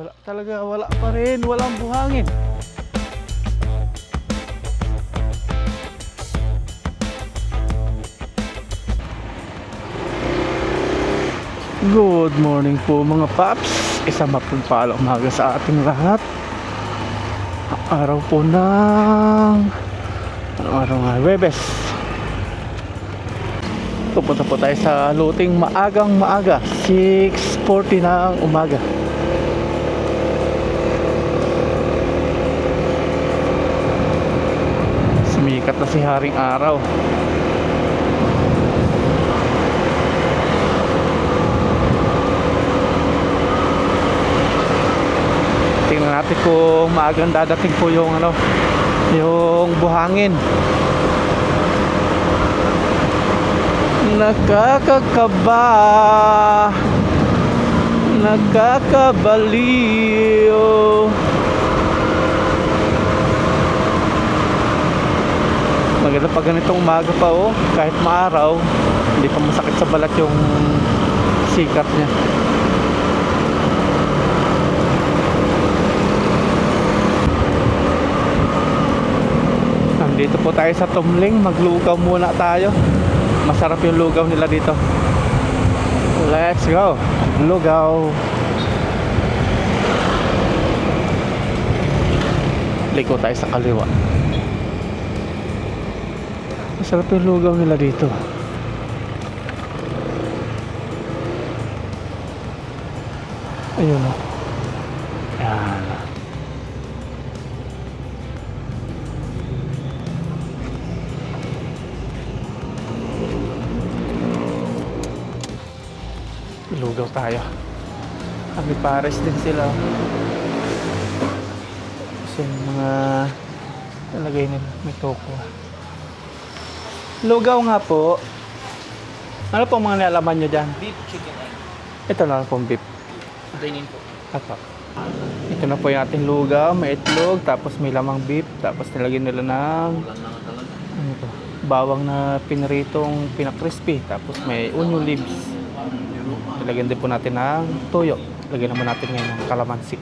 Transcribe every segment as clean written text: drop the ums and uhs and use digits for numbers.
Wala talaga, wala pa rin, walang buhangin. Good morning po mga paps. Isang mapagpalang umaga sa ating lahat. Araw po ng araw nga, Huwebes. Pupunta po tayo sa luting maagang maaga, 6:40 ng umaga. Sumikat na si Haring Araw. Tingnan natin kung maagang dadating po yung yung buhangin. Nakakakaba, nakakabaliw. Maganda pag ganitong umaga pa, oh, kahit maaraw, hindi pa masakit sa balat yung sikat niya. Nandito po tayo sa Tumling, maglugaw muna tayo. Masarap yung lugaw nila dito. Let's go. Lugaw. Liko tayo sa kaliwa. Masarap yung lugaw nila dito. Ayun o. Ayan. Lugaw tayo. Kami pares din sila. Kasi yung mga nalagay nila, may toko. Lugaw nga po. Ano po mga nilalaman nyo dyan? Beef, chicken, egg. Ito na lang pong beef. Plainin po. Apo. Ito na po yung ating lugaw. May itlog, tapos may lamang beef, tapos nilagyan nila ng ano to, bawang na pinaritong pinakrispy, tapos may onion leaves. Lagyan din po natin ng toyo. Lagyan naman natin ngayon ng kalamansi.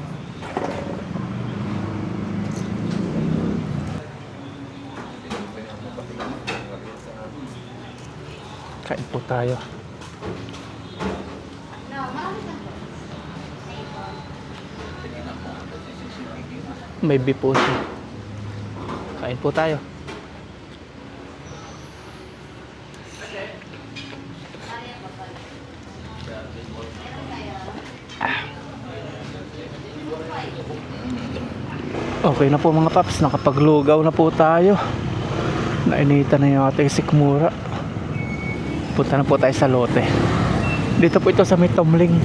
Kain po tayo. May beef po siya. Kain po tayo. Okay na po mga paps, nakapaglugaw na po tayo. Nainitan na yung ating sikmura. Punta na po tayo sa lote. Dito po ito sa may Tumling.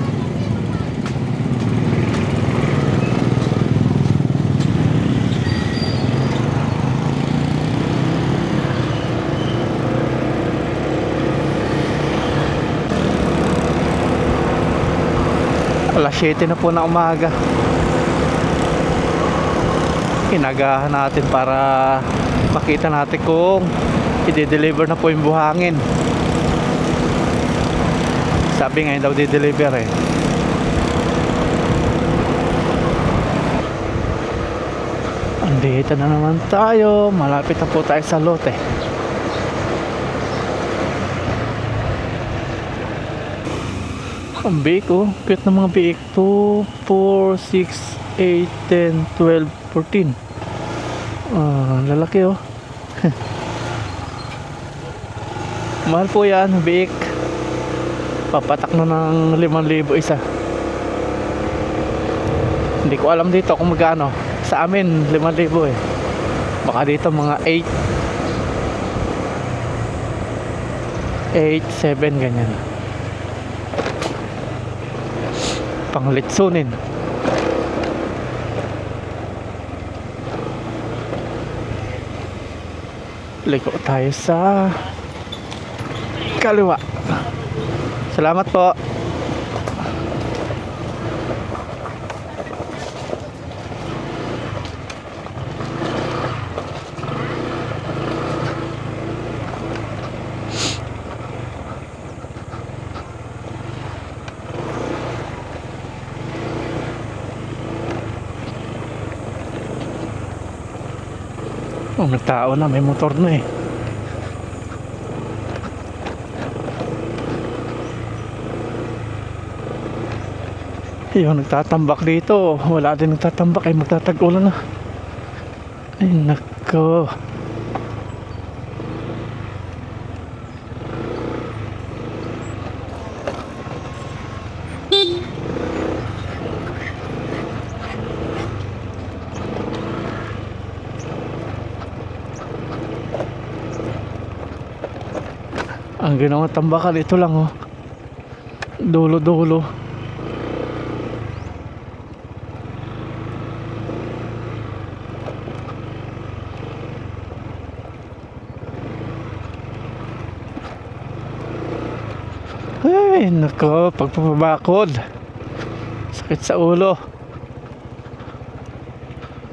Alas 7 na po na umaga. Inagahan natin para makita natin kung i-deliver na po yung buhangin. Sabi ngayon daw di-deliver eh. Andito na naman tayo. Malapit na po tayo sa lote. Ang biik oh. Cute na mga biik. 2, 4, 6, 8, 10, 12, 14. Lalaki oh. Mahal po yan, biik. Papatak na ng 5,000 isa. Hindi ko alam dito kung magkano. Sa amin 5,000 eh. Baka dito mga 8, 7 ganyan. Panglitsunin. Liko tayo sa kaliwa. Salamat po. Oh, may tao na, may motor na eh. Yung nagtatambak dito, wala din nagtatambak ay magtatag-ulan na. Ay nako. Ang ginawang tambakan ito lang oh. Dulo-dulo. Ay, nako, pagpapabakod. Sakit sa ulo.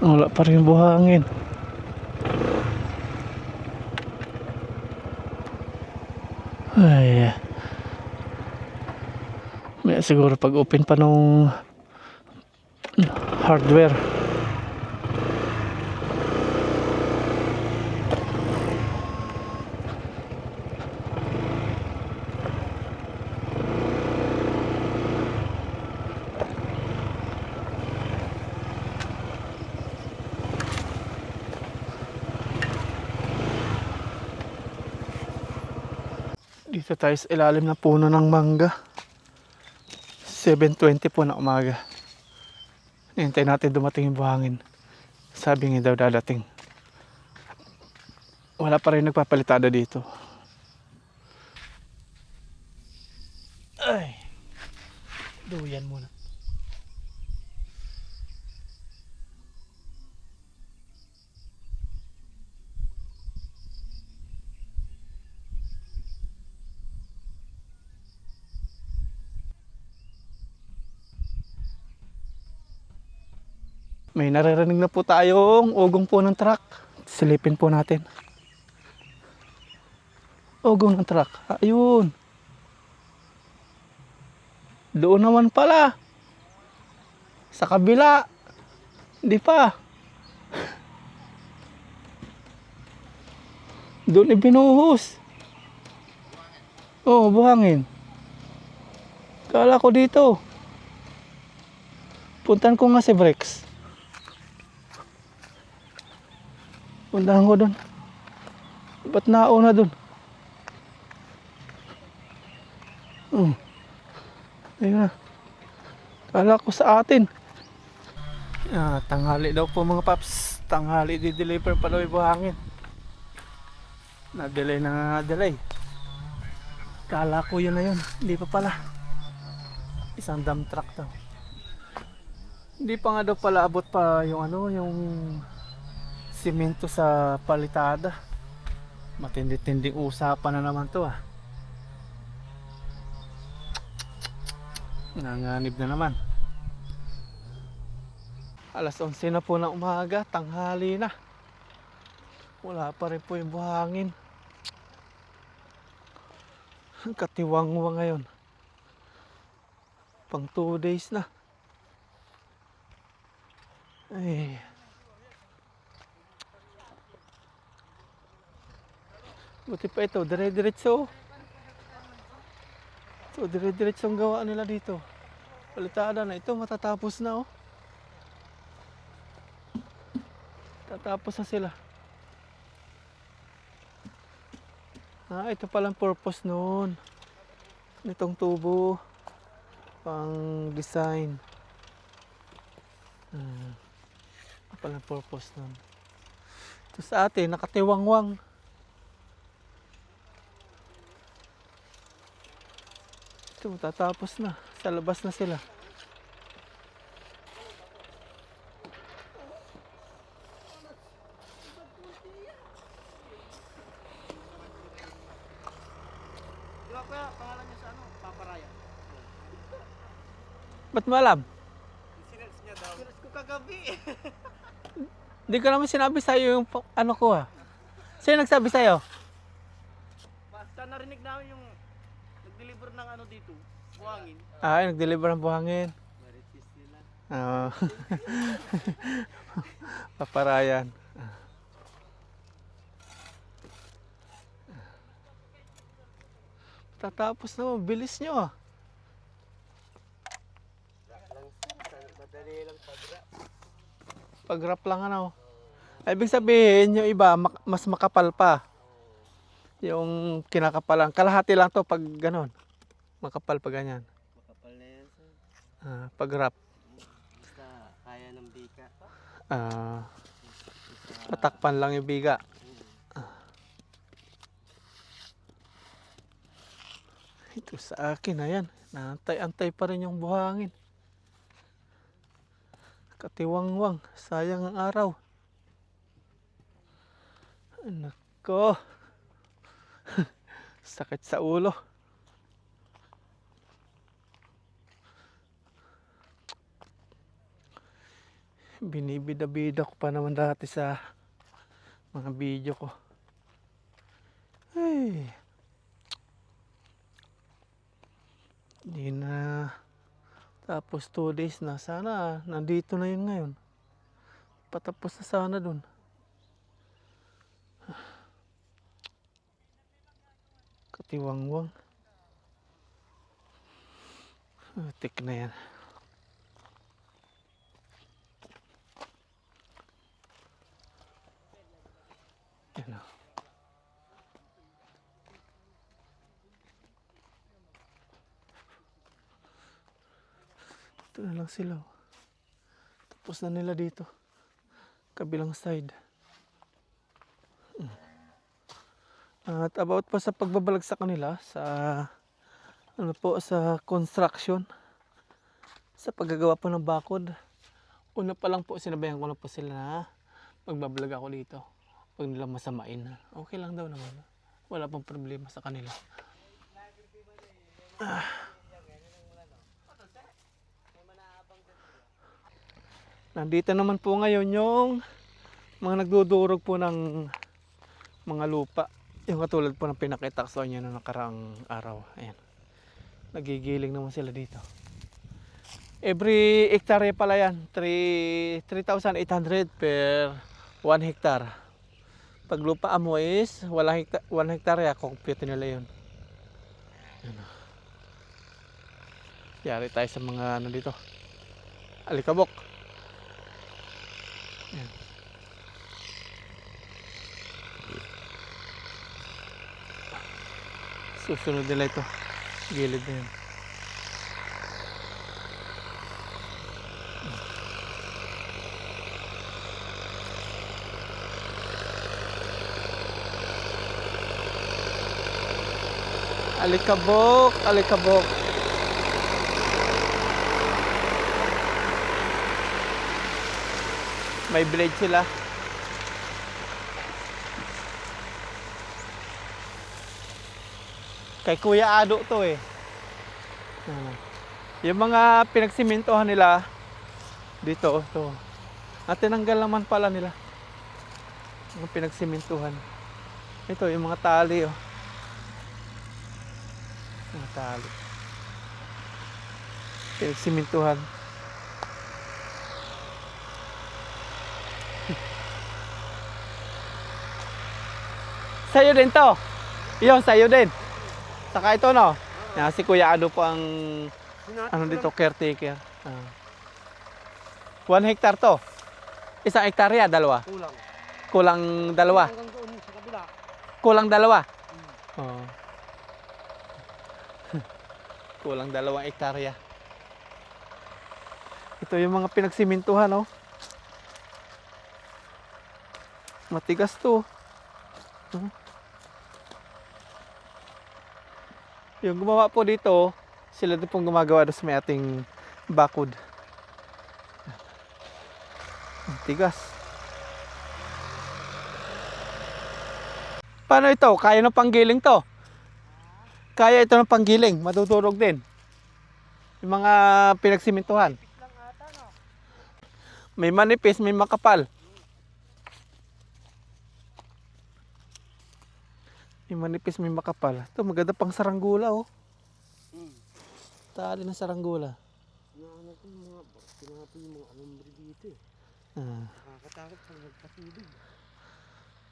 Wala pa rin buhangin. Ay. May siguro pag open pa nung hardware. Dito tayo sa ilalim ng puno ng mangga. 7:20 po na umaga. Hintay natin dumating yung buhangin. Sabi nga daw dadating. Wala pa rin nagpapalitada dito. Ay. Duyan muna. May naririnig na po tayong ugong po ng truck. Silipin po natin. Ugong ng truck. Ayun. Doon naman pala. Sa kabila. Hindi pa. Doon ibinuhos. Oh, buhangin. Kala ko dito. Puntan ko nga si Brex. Puntahan ko doon. Ba't nauna doon? Ayun na. Kala ko sa atin. Tanghali daw po mga paps. Tanghali di-deliver pa daw yung buhangin. Na-delay na delay. Kala ko yun na yun. Hindi pa pala. Isang dump truck daw. Hindi pa nga daw pala abot pa yung ano, yung simento sa palitada. Matindi-tinding usapan na naman to ah. Nanganib na naman. Alas 11 na po ng umaga, tanghali na. Wala pa rin po yung buhangin. Katiwangwa ngayon. Pang 2 days na. Ay. Buti pa ito, dire-diretso. So, dire-diretso ang gawa nila dito. Palitada na ito, matatapos na oh. Tatapos na sila. Ito palang purpose noon. Nitong tubo. Pang design. Ito palang purpose noon. Ito sa atin, nakatiwangwang. Ito, tatapos na. Sa labas na sila. Di ba kuya, pangalan niya sa ano? Paparaya. Ba't mo alam? Sinerge niya daw. Sinerge ko kagabi. Hindi ko naman sinabi sa'yo yung ano ko ah. Sino nagsabi sa'yo? Basta narinig namin yung nag-deliver ng ano dito, buhangin. Nag-deliver ng buhangin. Maritis nila. Paparayan. Tatapos na, bilis nyo ah. Madali lang pag-rap. Pag-wrap lang ano. Ay, ibig sabihin, yung iba, mas makapal pa. Yung kinakapalan. Kalahati lang to pag ganon. Makapal pa ganyan. Makapal na yan, sir. Pag-wrap. Basta kaya ng bika. Patakpan lang yung biga. Ito sa akin, ayan. Naantay-antay pa rin yung buhangin. Katiwangwang. Sayang ang araw. Nako. Sakit sa ulo. Binibida-bida ko pa naman dati sa mga video ko. Ay. Hindi na. Tapos 2 days na. Sana nandito na yun ngayon. Patapos na sana dun. Katiwangwang. Tik na yan. Yan o. Ito na lang sila. Tapos na nila dito. Kabilang side. At about pa sa pagbabalag sa kanila sa ano po sa construction sa paggagawa po ng bakod. Una pa lang po sinabayan ko na po sila na magbablog ako dito. Huwag nila masamain. Okay lang daw naman. Wala pong problema sa kanila. Nandito naman po ngayon yung mga nagdudurog po ng mga lupa. Yung katulad po ng pinakita ko sa inyo na nakaraang araw. Ayan. Nagigiling naman sila dito. Every hectare pala yan. 3,800 per 1 hectare. Pag lupa mo is 1 hectare, compute nila yun. Ayan. Yari tayo sa mga ano dito. Alikabok. Ayan. Susunod nila ito. Gilid na yun. Alikabok, alikabok. May blade sila. Kay Kuya Ado to eh. Yung mga pinagsimintohan nila dito, to. At tinanggal naman pala nila. Yung pinagsimintuhan. Ito yung mga tali oh. Mga tali. Pinagsimintuhan. Sa'yo din to. Iyon, sa'yo din. Saka ito no. Yan, si Kuya Ado po ang ano dito, caretaker. 1 hectare to. 1 hektarya, dalawa. Kulang. Kulang dalawa. Hanggang doon sa kabila. Kulang dalawa. Oh. Kulang 2 hektarya. Ito yung mga pinagsimintuhan oh. Matigas to. Yung gumawa po dito, sila din pong gumagawa doon sa may ating bakod. Tigas. Paano ito? Kaya ng panggiling to? Kaya ito ng panggiling, matutulog din. Yung mga pinagsimintuhan. May manipis, may makapal. Yung manipis may makapal. Ito maganda pang saranggula oh. Tali ng saranggula. Ano ko mga pinapo yung mga alambre dito eh. Nakakatakot pag nagpatubig.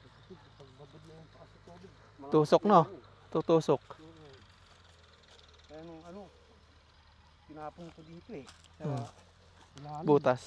Kasi pagbabad na yung pakasitubig. Tusok no? Tutusok. Kaya nung ano, tinapon ko dito eh. Sa Hmm. ilalim. Butas.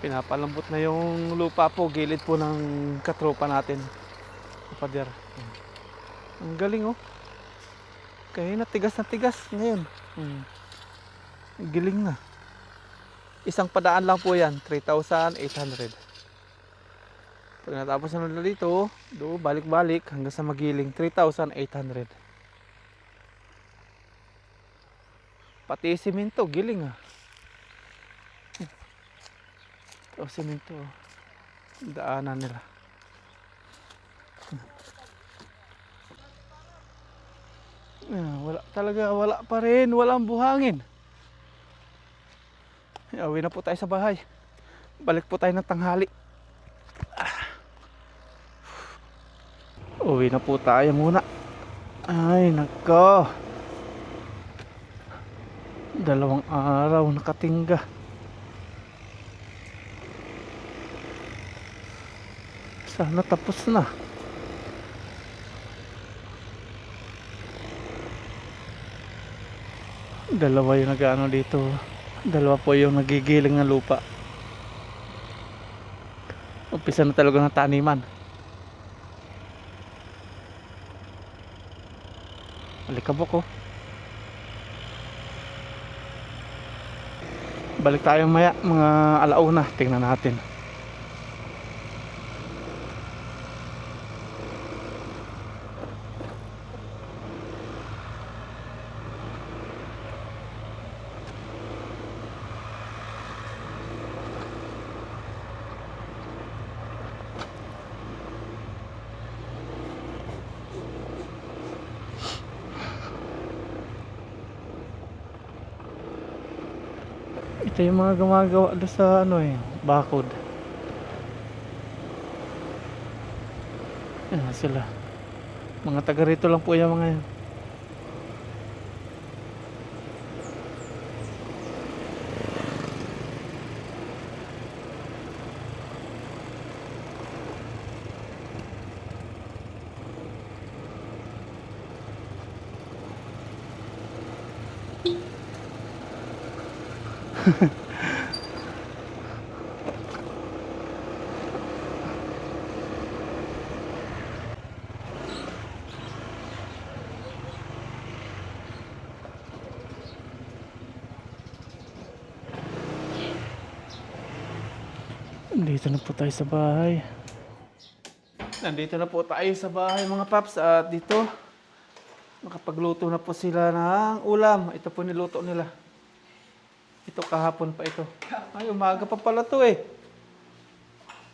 Pinapalambot na yung lupa po, gilid po ng katropa natin. Kapader. Ang galing oh. Kaya na tigas ngayon. Ang galing na. Isang padaan lang po yan, 3,800. Pag natapos na dito, balik-balik hanggang sa magiling, 3,800. Pati simento, giling ah. Ito, simento. Daanan nila. Wala talaga, wala pa rin, walang buhangin. Uwi na po tayo sa bahay. Balik po tayo ng tanghali. Uwi na po tayo muna. Ay, nako. 2 araw nakatingga. Sana tapos na. Dalawa yung nag-ano dito. Dalawa po yung nagigiling ng lupa. Umpisa na talaga ng taniman. Alikabok oh. Balik tayo maya, mga alauna. Tingnan natin. Ito yung mga gumagawa doon sa ano eh, bakod. Ayan sila. Mga taga rito lang po yung mga yan. Nandito na po tayo sa bahay. Nandito na po tayo sa bahay mga paps. At dito, makapagluto na po sila ng ulam. Ito po niluto nila. Ito kahapon pa ito. Ay, umaga pa pala to eh.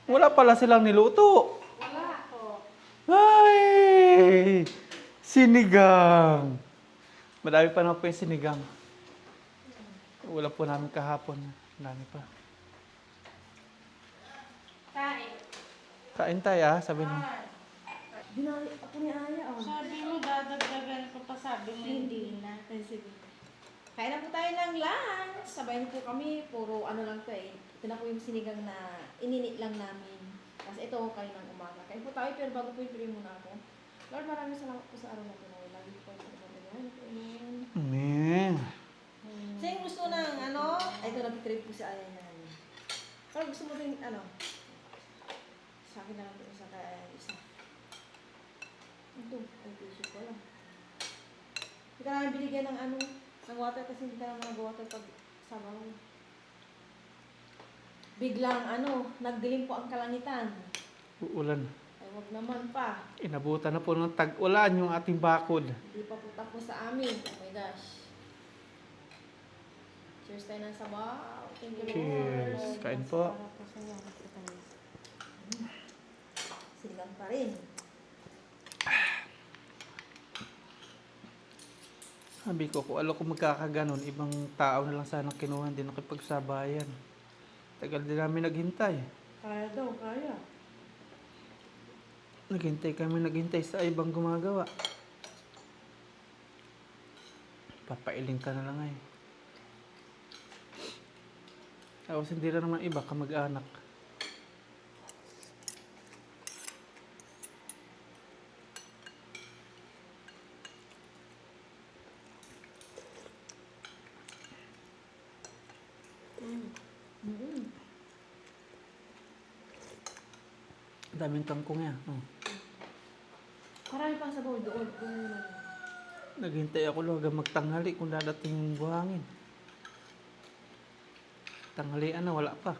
Wala pala silang niluto. Wala po. Ay! Sinigang. Madami pa naman po yung sinigang. Ulam po namin kahapon. Dami pa. Kain. Kain tayo ah, sabi niya. Dinali ako ni Aya. Oh. Sabi mo, dadagdagan ko pa. Sabi mo, hindi na. Ay, sige. Kain na po tayo ng lunch. Sabayan po kami. Puro ano lang to eh. Ito na po yung sinigang na ininit lang namin. Kasi ito kayo ng umaga. Kain po tayo pero bago po yung pray muna ako. Lord, maraming salamat po sa araw na ito. Lagi po kayo sa Amen. Amen. Sa yung gusto ng ano, ay ito nag-trip po si Aya yan. Pero gusto mo din ano, sa akin na lang po isa kaya isa. Ito, ay tissue ko lang. Hindi ka namin binigyan ng ano, ng water kasi hindi ka naman nag-water pag sabaw. Biglang ano, nagdilim po ang kalangitan. Uulan. Ay wag naman pa. Inabutan na po ng tag-ulan yung ating bakod. Hindi pa po tapos sa amin. Oh my gosh. Cheers tayo ng sabaw. Thank you, Cheers. Lord. Kain po. Para po sa iyo. Sinigang pa rin. Sabi ko, kung alam ko magkakaganon, ibang tao na lang sana kinuha, hindi nakipagsabayan. Tagal din namin naghintay. Kaya daw, kaya. Naghintay sa ibang gumagawa. Papailing ka na lang eh. Tapos hindi na naman iba kamag-anak. Daming kangkong yan. Oh. Marami pang sabaw doon. Naghintay ako hanggang magtanghali kung dadating yung buhangin. Tanghalian na, wala pa.